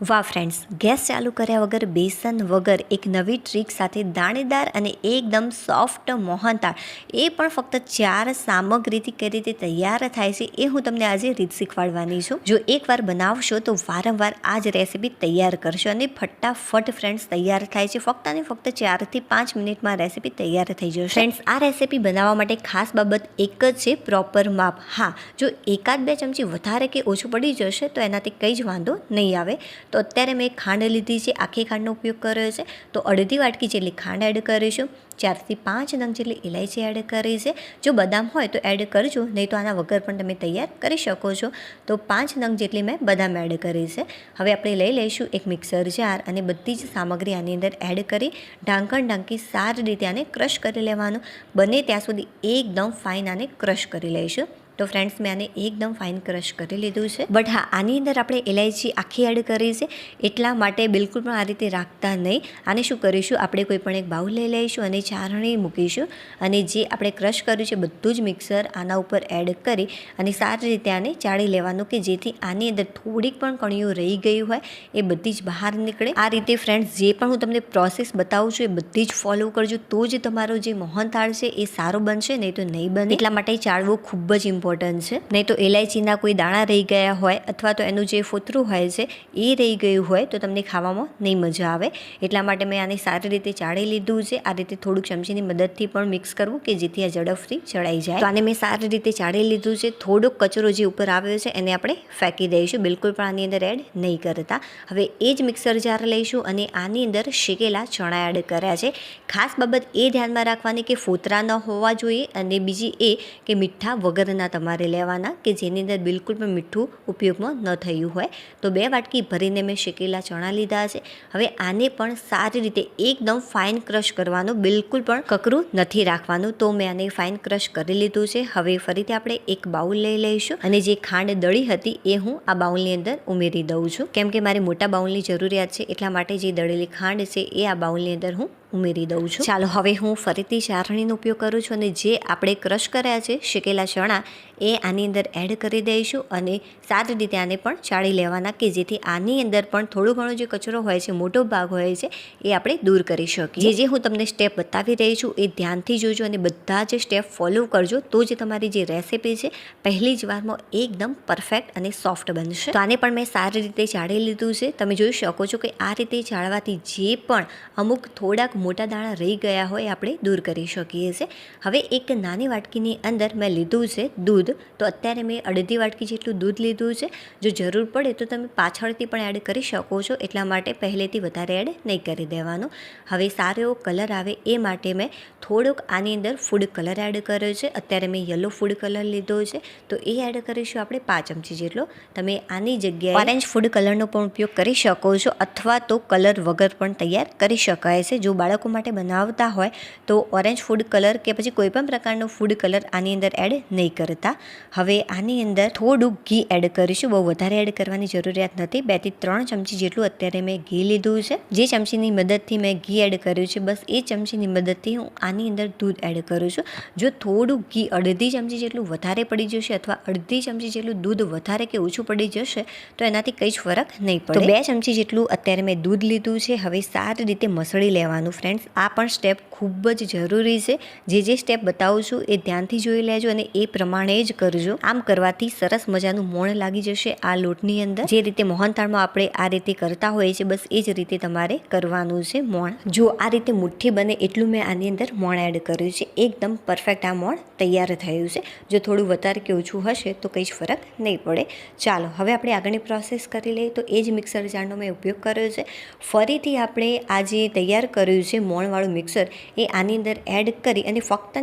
વાહ friends, gas ચાલુ કર્યા વગર બેસન વગર એક નવી ટ્રીક સાથે દાણેદાર અને એકદમ સોફ્ટ મોહનથાળ, એ પણ ફક્ત 4 સામગ્રીથી કઈ રીતે તૈયાર થાય છે એ હું તમને આજે રીત શીખવાડવાની છું. જો એકવાર બનાવશો તો વારંવાર આ જ રેસીપી તૈયાર કરશો અને ફટાફટ ફ્રેન્ડ્સ તૈયાર થાય છે. ફક્ત અને ફક્ત 4 થી 5 મિનિટમાં રેસીપી તૈયાર થઈ જશે. ફ્રેન્ડ્સ, આ રેસીપી બનાવવા માટે ખાસ બાબત એક જ છે, પ્રોપર માપ. હા, જો 1-2 ચમચી વધારે કે ઓછું પડી જશે તો એનાથી કંઈ જ વાંધો નહીં આવે. તો અત્યારે મેં ખાંડ લીધી છે, આખી ખાંડનો ઉપયોગ કર્યો છે. તો અડધી વાટકી જેટલી ખાંડ એડ કરીશું. 4 થી 5 નંગ જેટલી ઇલાયચી એડ કરી છે. જો બદામ હોય તો એડ કરજો, નહીં તો આના વગર પણ તમે તૈયાર કરી શકો છો. તો 5 નંગ જેટલી મેં બદામ એડ કરી છે. હવે આપણે લઈ લઈશું એક મિક્સર જાર અને બધી જ સામગ્રી આની અંદર એડ કરી ઢાંકણ ઢાંકી સારી રીતે આને ક્રશ કરી લેવાનું. બને ત્યાં સુધી એકદમ ફાઇન આને ક્રશ કરી લઈશું. તો ફ્રેન્ડ્સ, મેં આને એકદમ ફાઇન ક્રશ કરી લીધું છે. બટ હા, આની અંદર આપણે ઇલાયચી આખી એડ કરી છે, એટલા માટે બિલકુલ પણ આ રીતે રાખતા નહીં. આને શું કરીશું, આપણે કોઈ પણ એક બાઉલ લઈ લઈશું અને ચારણી મૂકીશું અને જે આપણે ક્રશ કર્યું છે બધું જ મિક્સર આના ઉપર એડ કરી અને સારી રીતે આને ચાળી લેવાનું, કે જેથી આની અંદર થોડીક પણ કણીઓ રહી ગઈ હોય એ બધી જ બહાર નીકળે. આ રીતે ફ્રેન્ડ્સ, જે પણ હું તમને પ્રોસેસ બતાવું છું એ બધી જ ફોલો કરજો, તો જ તમારો જે મોહનથાળ છે એ સારો બનશે, નહીં તો નહીં બને. એટલા માટે ચાળવું ખૂબ જ ઇમ્પોર્ટન્ટ છે. નહીં તો ઇલાયચીના કોઈ દાણા રહી ગયા હોય અથવા તો એનું જે ફોતરું હોય છે એ રહી ગયું હોય તો તમને ખાવામાં નહીં મજા આવે. એટલા માટે મેં આને સારી રીતે ચાળી લીધું છે. આ રીતે થોડુંક ચમચીની મદદથી પણ મિક્સ કરવું, કે જેથી આ ઝડપથી ચડાઈ જાય. તો આને મેં સારી રીતે ચાળી લીધું છે. થોડોક કચરો જે ઉપર આવ્યો છે એને આપણે ફેંકી દઈશું, બિલકુલ પણ આની અંદર એડ નહીં કરતા. હવે એ જ મિક્સર જાર લઈશું અને આની અંદર શેકેલા ચણા એડ કર્યા છે. ખાસ બાબત એ ધ્યાનમાં રાખવાની કે ફોતરા ન હોવા જોઈએ, અને બીજી એ કે મીઠા વગરના તમારે લેવાના, કે જેની અંદર બિલકુલ પણ મીઠું ઉપયોગમાં ન થયું હોય. તો 2 વાટકી ભરીને મેં શેકેલા ચણા લીધા છે. હવે આને પણ સારી રીતે એકદમ ફાઇન ક્રશ કરવાનું, બિલકુલ પણ કકરું નથી રાખવાનું. તો મેં આને ફાઇન ક્રશ કરી લીધું છે. હવે ફરીથી આપણે એક બાઉલ લઈ લઈશું અને જે ખાંડ દળી હતી એ હું આ બાઉલની અંદર ઉમેરી દઉં છું, કેમ કે મારે મોટા બાઉલની જરૂરિયાત છે. એટલા માટે જે દળેલી ખાંડ છે એ આ બાઉલની અંદર હું ઉમેરી દઉં છું. ચાલો, હવે હું ફરીથી ચારણીનો ઉપયોગ કરું છું અને જે આપણે ક્રશ કર્યા છે શેકેલા ચણા એ આની અંદર એડ કરી દઈશું અને સારી રીતે આને પણ ચાળી લેવાના, કે જેથી આની અંદર પણ થોડો ઘણો જે કચરો હોય છે, મોટો ભાગ હોય છે, એ આપણે દૂર કરી શકીએ. જે હું તમને સ્ટેપ બતાવી રહી છું એ ધ્યાનથી જોજો અને બધા જ સ્ટેપ ફોલો કરજો, તો જ તમારી જે રેસીપી છે પહેલી જ વારમાં એકદમ પરફેક્ટ અને સોફ્ટ બનશે. તો આને પણ મેં સારી રીતે ચાળી લીધું છે. તમે જોઈ શકો છો કે આ રીતે ચાળવાથી જે પણ અમુક થોડાક મોટા દાણા રહી ગયા હોય આપણે દૂર કરી શકીએ છીએ. હવે એક નાની વાટકીની અંદર મેં લીધું છે દૂધ. તો અત્યારે મેં અડધી વાટકી જેટલું દૂધ લીધું છે. જો જરૂર પડે તો તમે પાછળથી પણ એડ કરી શકો છો, એટલા માટે પહેલેથી વધારે એડ નહીં કરી દેવાનું. હવે સારો એવો કલર આવે એ માટે મેં થોડોક આની અંદર ફૂડ કલર એડ કર્યો છે. અત્યારે મેં યલો ફૂડ કલર લીધો છે, તો એ એડ કરીશું આપણે 5 ચમચી જેટલો. તમે આની જગ્યાએ ઓરેન્જ ફૂડ કલરનો પણ ઉપયોગ કરી શકો છો, અથવા તો કલર વગર પણ તૈયાર કરી શકાય છે. જો બાળકો માટે બનાવતા હોય તો ઓરેન્જ ફૂડ કલર કે પછી કોઈ પણ પ્રકારનો ફૂડ કલર આની અંદર એડ નહીં કરતા. હવે આની અંદર થોડું ઘી એડ કરીશું, બહુ વધારે એડ કરવાની જરૂરિયાત નથી. 2 થી 3 ચમચી જેટલું અત્યારે મેં ઘી લીધું છે. જે ચમચીની મદદથી મેં ઘી એડ કર્યું છે, બસ એ ચમચીની મદદથી હું આની અંદર દૂધ એડ કરું છું. જો થોડું ઘી અડધી ચમચી જેટલું વધારે પડી જશે અથવા અડધી ચમચી જેટલું દૂધ વધારે કે ઓછું પડી જશે તો એનાથી કંઈ જ ફરક નહીં પડે. તો 2 ચમચી જેટલું અત્યારે મેં દૂધ લીધું છે. હવે સારી રીતે મસળી લેવાનું. ફ્રેન્ડ્સ, આ પણ સ્ટેપ ખૂબ જ જરૂરી છે. જે સ્ટેપ બતાવું છું એ ધ્યાનથી જોઈ લેજો અને એ પ્રમાણે જ કરજો. આમ કરવાથી સરસ મજાનું મોણ લાગી જશે આ લોટની અંદર. જે રીતે મોહનથાળમાં આપણે આ રીતે કરતા હોઈએ છીએ, બસ એ જ રીતે તમારે કરવાનું છે મોણ. જો આ રીતે મુઠ્ઠી બને એટલું મેં આની અંદર મોણ એડ કર્યું છે. એકદમ પરફેક્ટ આ મોણ તૈયાર થયું છે. જો થોડું વધારે કે ઓછું હશે તો કંઈ જ ફરક નહીં પડે. ચાલો, હવે આપણે આગળની પ્રોસેસ કરી લઈએ. તો એ જ મિક્સર જારનો મેં ઉપયોગ કર્યો છે. ફરીથી આપણે આ જે તૈયાર કર્યું છે મોણવાળું મિક્સર એ આની અંદર એડ કરી અને ફક્ત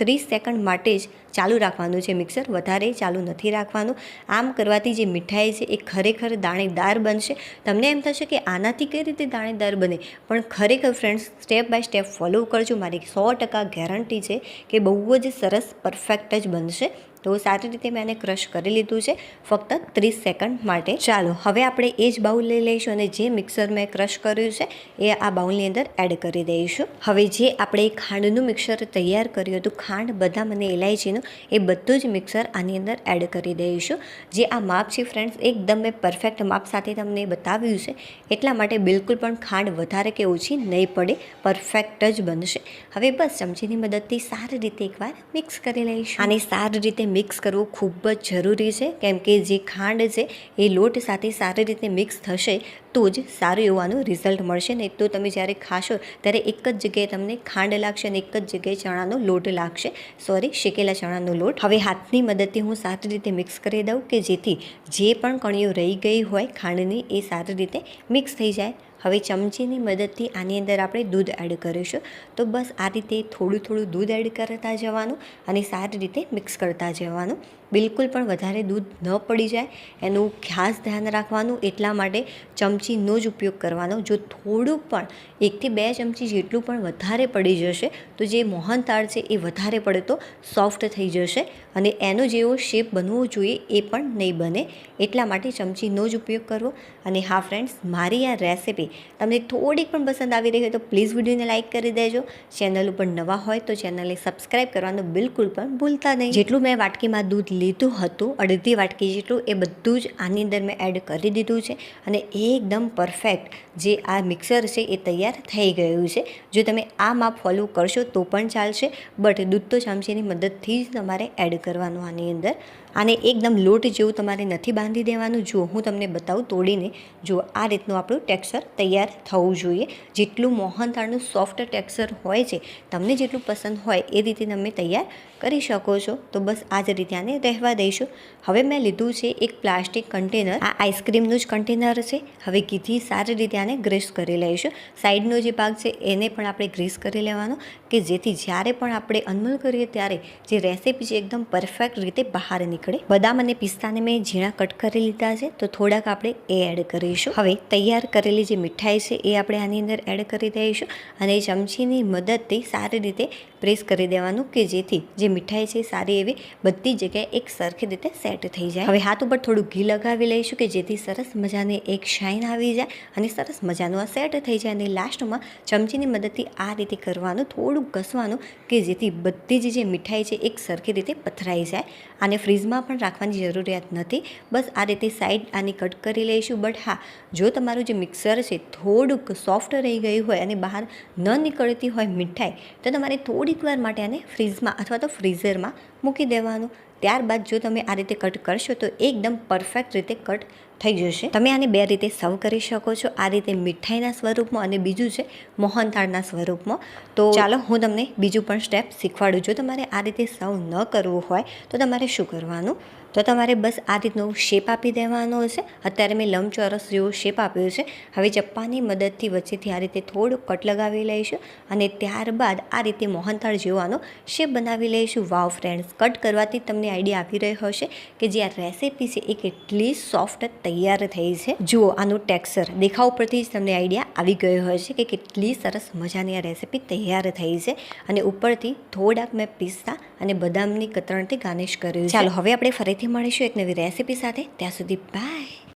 30 સેકન્ડ માટે જ ચાલુ રાખવાનું છે મિક્સર, વધારે ચાલુ નથી રાખવાનું. આમ કરવાથી જે મીઠાઈ છે એ ખરેખર દાણેદાર બનશે. તમને એમ થશે કે આનાથી કઈ રીતે દાણેદાર બને, પણ ખરેખર friends step by step follow કરજો. મારી 100% ગેરંટી છે કે બહુ જ સરસ પરફેક્ટ જ બનશે. તો સારી રીતે મેં આને ક્રશ કરી લીધું છે ફક્ત 30 સેકન્ડ માટે. ચાલો હવે આપણે એ જ બાઉલ લઈ લઈશું અને જે મિક્સર મેં ક્રશ કર્યું છે એ આ બાઉલની અંદર એડ કરી દઈશું. હવે જે આપણે ખાંડનું મિક્સર તૈયાર કર્યું હતું, ખાંડ, બદામ અને ઇલાયચીનું, એ બધું જ મિક્સર આની અંદર એડ કરી દઈશું. જે આ માપ છે ફ્રેન્ડ્સ, એકદમ મેં પરફેક્ટ માપ સાથે તમને બતાવ્યું છે, એટલા માટે બિલકુલ પણ ખાંડ વધારે કે ઓછી નહીં પડે, પરફેક્ટ જ બનશે. હવે બસ ચમચીની મદદથી સારી રીતે એકવાર મિક્સ કરી લઈશું. આને સારી રીતે મિક્સ કરવું ખૂબ જ જરૂરી છે, કેમ કે જે ખાંડ છે એ લોટ સાથે સારી રીતે મિક્સ થશે તો જ સારું એવું આનું રિઝલ્ટ મળશે. નહીં તો તમે જ્યારે ખાશો ત્યારે એક જ જગ્યાએ તમને ખાંડ લાગશે અને એક જ જગ્યાએ ચણાનો લોટ લાગશે, શેકેલા ચણાનો લોટ. હવે હાથની મદદથી હું સારી રીતે મિક્સ કરી દઉં કે જેથી જે પણ કણીઓ રહી ગઈ હોય ખાંડની એ સારી રીતે મિક્સ થઈ જાય. હવે ચમચીની મદદથી આની અંદર આપણે દૂધ એડ કરીશું. તો બસ આ રીતે થોડું થોડું દૂધ એડ કરતા જવાનું અને સારી રીતે મિક્સ કરતા જવાનું. બિલકુલ પણ વધારે દૂધ ન પડી જાય એનું ખાસ ધ્યાન રાખવાનું. એટલા માટે ચમચીનો જ ઉપયોગ કરવાનો. જો થોડુંક પણ 1 થી 2 ચમચી જેટલું પણ વધારે પડી જશે તો જે મોહનથાળ છે એ વધારે પડે તો સોફ્ટ થઈ જશે અને એનો જેવો શેપ બનવો જોઈએ એ પણ નહીં બને. એટલા માટે ચમચીનો જ ઉપયોગ કરવો. અને હા ફ્રેન્ડ્સ, મારી આ રેસિપી તમને થોડીક પણ પસંદ આવી રહી હોય તો પ્લીઝ વિડીયોને લાઇક કરી દેજો. ચેનલ ઉપર નવા હોય તો ચેનલને સબસ્ક્રાઈબ કરવાનું બિલકુલ પણ ભૂલતા નહીં. જેટલું મેં વાટકીમાં દૂધ લીધું હતું, અડધી વાટકી જેટલું, એ બધું જ આની અંદર મેં એડ કરી દીધું છે અને એકદમ પરફેક્ટ જે આ મિક્સર છે એ તૈયાર થઈ ગયું છે. જો તમે આ માપ ફોલો કરશો તો પણ ચાલશે, બટ દૂધ તો ચમચીની મદદથી જ તમારે એડ કરવાનું આની અંદર. આને એકદમ લોટ જેવું તમારે નથી બાંધી દેવાનું. જુઓ હું તમને બતાવું તોડીને, જુઓ આ રીતનું આપણું ટેક્સચર તૈયાર થવું જોઈએ. જેટલું મોહનથાળનું સોફ્ટ ટેક્સચર હોય છે, તમને જેટલું પસંદ હોય એ રીતે તમે તૈયાર કરી શકો છો. તો બસ આ જ રીતે આને રહેવા દઈશું. હવે મેં લીધું છે એક પ્લાસ્ટિક કન્ટેનર. આ આઈસ્ક્રીમનું જ કન્ટેનર છે. હવે ઘીથી સારી રીતે આને ગ્રીસ કરી લઈશું. સાઈડનો જે ભાગ છે એને પણ આપણે ગ્રીસ કરી લેવાનો કે જેથી જ્યારે પણ આપણે અનમોલ કરીએ ત્યારે જે રેસીપી છે એકદમ પરફેક્ટ રીતે બહાર નીકળે. બદામ અને પિસ્તાને મેં ઝીણા કટ કરી લીધા છે તો થોડાક આપણે એ એડ કરીશું. હવે તૈયાર કરેલી જે મીઠાઈ છે એ આપણે આની અંદર એડ કરી દઈશું અને ચમચીની મદદથી સારી રીતે પ્રેસ કરી દેવાનું કે જેથી જે મીઠાઈ છે સારી એવી બધી જગ્યાએ એક સરખી રીતે સેટ થઈ જાય. હવે હાથ ઉપર થોડું ઘી લગાવી લઈશું કે જેથી સરસ મજાની એક શાઇન આવી જાય અને સરસ મજાનું આ સેટ થઈ જાય. અને લાસ્ટમાં ચમચીની મદદથી આ રીતે કરવાનું, થોડું ઘસવાનું કે જેથી બધી જ જે મીઠાઈ છે એક સરખી રીતે પથરાઈ જાય. આને ફ્રીઝમાં પણ રાખવાની જરૂરિયાત નથી. બસ આ રીતે સાઈડ આની કટ કરી લઈશું. બટ હા, જો તમારું જે મિક્સર છે થોડુંક સોફ્ટ રહી ગયું હોય અને બહાર ન નીકળતી હોય મીઠાઈ, તો તમારે થોડીક વાર માટે આને ફ્રીઝમાં અથવા તો ફ્રીઝરમાં મૂકી દેવાનું. ત્યારબાદ જો તમે આ રીતે કટ કરશો તો એકદમ પરફેક્ટ રીતે કટ થઈ જશે. તમે આને 2 રીતે સર્વ કરી શકો છો, આ રીતે મીઠાઈના સ્વરૂપમાં અને બીજું છે મોહનથાળના સ્વરૂપમાં. તો ચાલો હું તમને બીજું પણ સ્ટેપ શીખવાડું. જો તમારે આ રીતે સર્વ ન કરવું હોય તો તમારે શું કરવાનું, તો તમારે બસ આ રીતનો શેપ આપી દેવાનો છે. અત્યારે મેં લંબચોરસ જેવો શેપ આપ્યો છે. હવે ચપ્પાની મદદથી વચ્ચેથી આ રીતે થોડું કટ લગાવી લઈશું અને ત્યારબાદ આ રીતે મોહનથાળ જેવો આનો શેપ બનાવી લઈશું. વાવ ફ્રેન્ડ્સ, કટ કરવાથી તમને આઈડિયા આવી રહ્યો હશે કે જે આ રેસીપી છે એ કેટલી સોફ્ટ તૈયાર થઈ છે. જુઓ આનું ટેક્સચર દેખાવ પરથી જ તમને આઈડિયા આવી ગયો હશે કે કેટલી સરસ મજાની આ રેસીપી તૈયાર થઈ છે. અને ઉપરથી થોડાક મેં પિસ્તા અને બદામની કતરણથી ગાર્નિશ કર્યું છે. ચાલો હવે આપણે ફરીથી મળીશું એક નવી રેસીપી સાથે. ત્યાં સુધી બાય.